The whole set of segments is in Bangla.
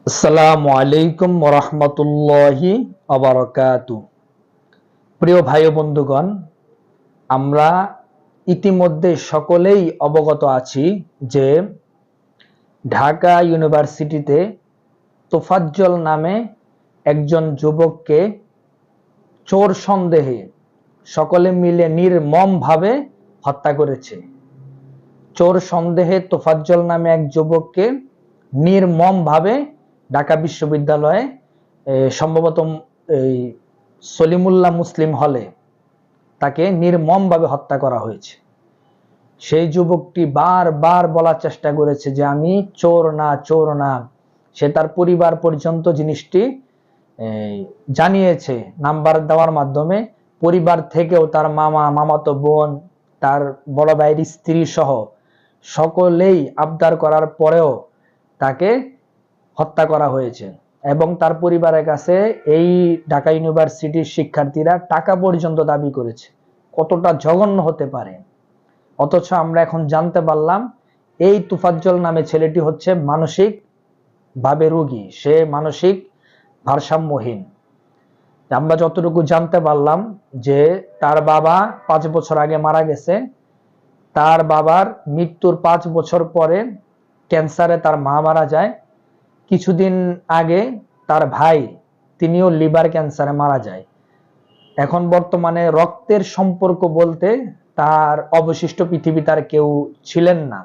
আসসালামু আলাইকুম ওরহমতুল্লাহি আবারাকাতু। প্রিয় ভাই ও বন্ধুগণ, আমরা ইতিমধ্যে সকলেই অবগত আছি যে ঢাকা ইউনিভার্সিটিতে তোফাজ্জল নামে একজন যুবককে চোর সন্দেহে সকলে মিলে নির্মমভাবে হত্যা করেছে। চোর সন্দেহে তোফাজ্জল নামে এক যুবককে নির্মমভাবে ঢাকা বিশ্ববিদ্যালয়ে সম্ভবত এই সলিমুল্লাহ মুসলিম হলে তাকে নির্মমভাবে হত্যা করা হয়েছে। সেই যুবকটি বারবার বলার চেষ্টা করেছে যে আমি চোর না। সে তার পরিবার পর্যন্ত জিনিসটি জানিয়েছে নাম্বার দেওয়ার মাধ্যমে। পরিবার থেকেও তার মামাতো বোন, তার বড় ভাইয়ের স্ত্রী সহ সকলেই আবদার করার পরেও তাকে হত্যা করা হয়েছে এবং তার পরিবারের কাছে এই ঢাকা ইউনিভার্সিটির শিক্ষার্থীরা টাকা পর্যন্ত দাবি করেছে। কতটা জঘন্য হতে পারে! অথচ আমরা এখন জানতে পারলাম এই তোফাজ্জল নামে ছেলেটি হচ্ছে মানসিক ভাবে রোগী, সে মানসিক ভারসাম্যহীন। আমরা যতটুকু জানতে পারলাম যে তার বাবা 5 বছর আগে মারা গেছে। তার বাবার মৃত্যুর 5 বছর পরে ক্যান্সারে তার মা মারা যায়। কিছুদিন আগে তার ভাই, তিনিও লিভার ক্যান্সারে মারা যায়। এখন বর্তমানে রক্তের সম্পর্ক বলতে তার অবশিষ্ট পৃথিবী তার কেউ ছিলেন না।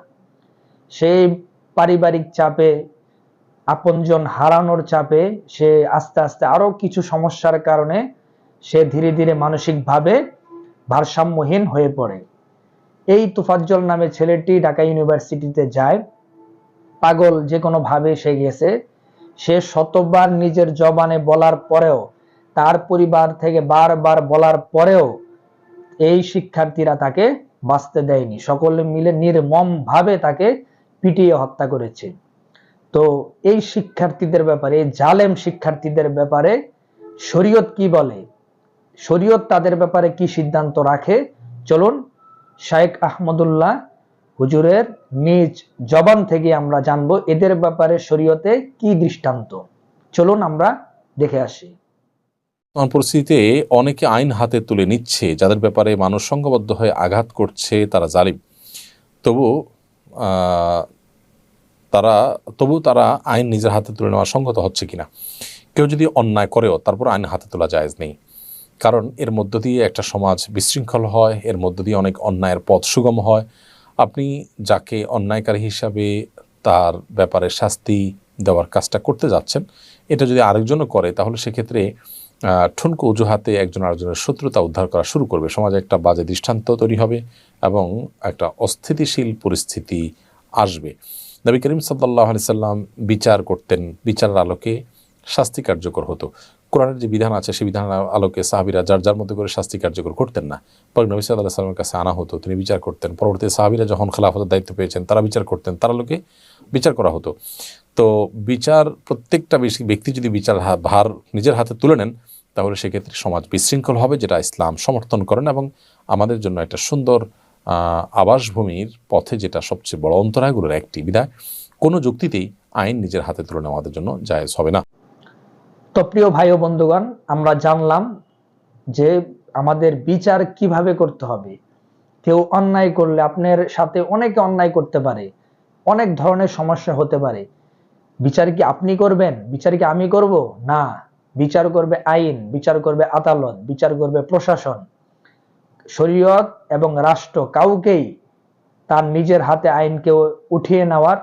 সেই পারিবারিক চাপে, আপনজন হারানোর চাপে সে আস্তে আস্তে আরো কিছু সমস্যার কারণে সে ধীরে ধীরে মানসিকভাবে ভারসাম্যহীন হয়ে পড়ে। এই তোফাজ্জল নামে ছেলেটি ঢাকা ইউনিভার্সিটিতে যায়। পাগল যে কোনো ভাবে সে গেছে। সে শতবার নিজের জবানে বলার পরেও, তার পরিবার থেকে বারবার বলার পরেও এই শিক্ষার্থীরা তাকে বাঁচতে দেয়নি। সকলে মিলে নির্মম ভাবে তাকে পিটিয়ে হত্যা করেছে। তো এই শিক্ষার্থীদের ব্যাপারে, এই জালেম শিক্ষার্থীদের ব্যাপারে শরীয়ত কি বলে, শরীয়ত তাদের ব্যাপারে কি সিদ্ধান্ত রাখে, চলুন শাইখ আহমদুল্লাহ হুজুরের নিজ জবান থেকে আমরা জানবো এদের ব্যাপারে শরীয়তে কি দৃষ্টান্ত। চলুন আমরা দেখে আসি। পরিস্থিতিতে অনেকে আইন হাতে তুলে নিচ্ছে, যাদের ব্যাপারে মানুষ সংঘবদ্ধ হয়ে আঘাত করছে, তারা জালিম। তবু তারা আইন নিজের হাতে তুলে নেওয়া সংগত হচ্ছে কিনা। কেউ যদি অন্যায় করেও তারপর আইন হাতে তোলা জায়েজ নেই, কারণ এর মধ্য দিয়ে একটা সমাজ বিশৃঙ্খল হয়, এর মধ্য দিয়ে অনেক অন্যায়ের পথ সুগম হয়। আপনি যাকে অন্যায়কারী হিসাবে তার ব্যাপারে শাস্তি দেওয়ার কাজটা করতে যাচ্ছেন, এটা যদি আরেকজনও করে তাহলে সেক্ষেত্রে ঠুনকো অজুহাতে একজন আরেকজনের শত্রুতা উদ্ধার করা শুরু করবে। সমাজে একটা বাজে দৃষ্টান্ত তৈরি হবে এবং একটা অস্থিতিশীল পরিস্থিতি আসবে। নবী করিম সাল্লাল্লাহু আলাইহি সাল্লাম বিচার করতেন, বিচারের আলোকে শাস্তি কার্যকর হতো। কোরআনের যে বিধান আছে সেই বিধানের আলোকে সাহাবীরা যার যার মধ্যে করে শাস্তি কার্যকর করতেন না। পরে নবী সাল্লাল্লাহু আলাইহি সাল্লামের কাছে আনা হতো, তিনি বিচার করতেন। পরবর্তীতে সাহাবীরা যখন খেলাফতের দায়িত্ব পেয়েছেন তারা বিচার করতেন, তার আলোকে বিচার করা হতো। তো বিচার, প্রত্যেকটা ব্যক্তি যদি বিচার ভার নিজের হাতে তুলে নেন তাহলে সেক্ষেত্রে সমাজ বিশৃঙ্খল হবে, যেটা ইসলাম সমর্থন করেন এবং আমাদের জন্য একটা সুন্দর আবাসভূমির পথে যেটা সবচেয়ে বড় অন্তরায়গুলোর একটি। বিধায় কোনো যুক্তিতেই আইন নিজের হাতে তুলে নেওয়া আমাদের জন্য জায়েজ হবে না। তো প্রিয় ভাই ও বন্ধুগণ, আমরা জানলাম যে আমাদের বিচার কিভাবে করতে হবে। কেউ অন্যায় করলে, আপনার সাথে অনেকে অন্যায় করতে পারে, অনেক ধরনের সমস্যা হতে পারে। বিচার কি আপনি করবেন? বিচার কি আমি করব? না, বিচার করবে আইন, বিচার করবে আদালত, বিচার করবে প্রশাসন। শরীয়ত এবং রাষ্ট্র কাউকেই তার নিজের হাতে আইনকে উঠিয়ে নেওয়ার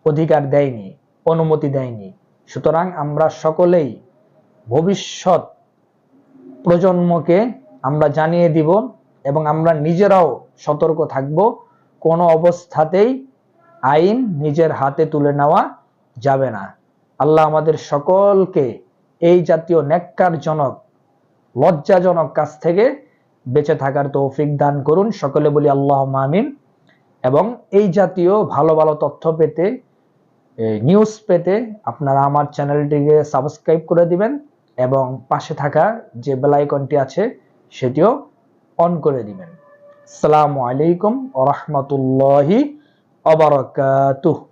অধিকার দেয়নি, অনুমতি দেয়নি। সুতরাং আমরা সকলেই ভবিষ্যৎ প্রজন্মকে আমরা জানিয়ে দিব এবং আমরা নিজেরাও সতর্ক থাকব, কোনো অবস্থাতেই আইন নিজের হাতে তুলে নেওয়া যাবে না। আল্লাহ আমাদের সকলকে এই জাতীয় নেক্কারজনক, লজ্জাজনক কাজ থেকে বেঁচে থাকার তৌফিক দান করুন। সকলে বলি আল্লাহুম্মা আমিন। এবং এই জাতীয় ভালো ভালো তথ্য পেতে, নিউজ পেতে আপনারা আমার চ্যানেলটিকে সাবস্ক্রাইব করে দিবেন এবং পাশে থাকা যে বেল আইকনটি আছে সেটিও অন করে দিবেন। আসসালামু আলাইকুম ওয়া রাহমাতুল্লাহি ওয়া বারাকাতুহু।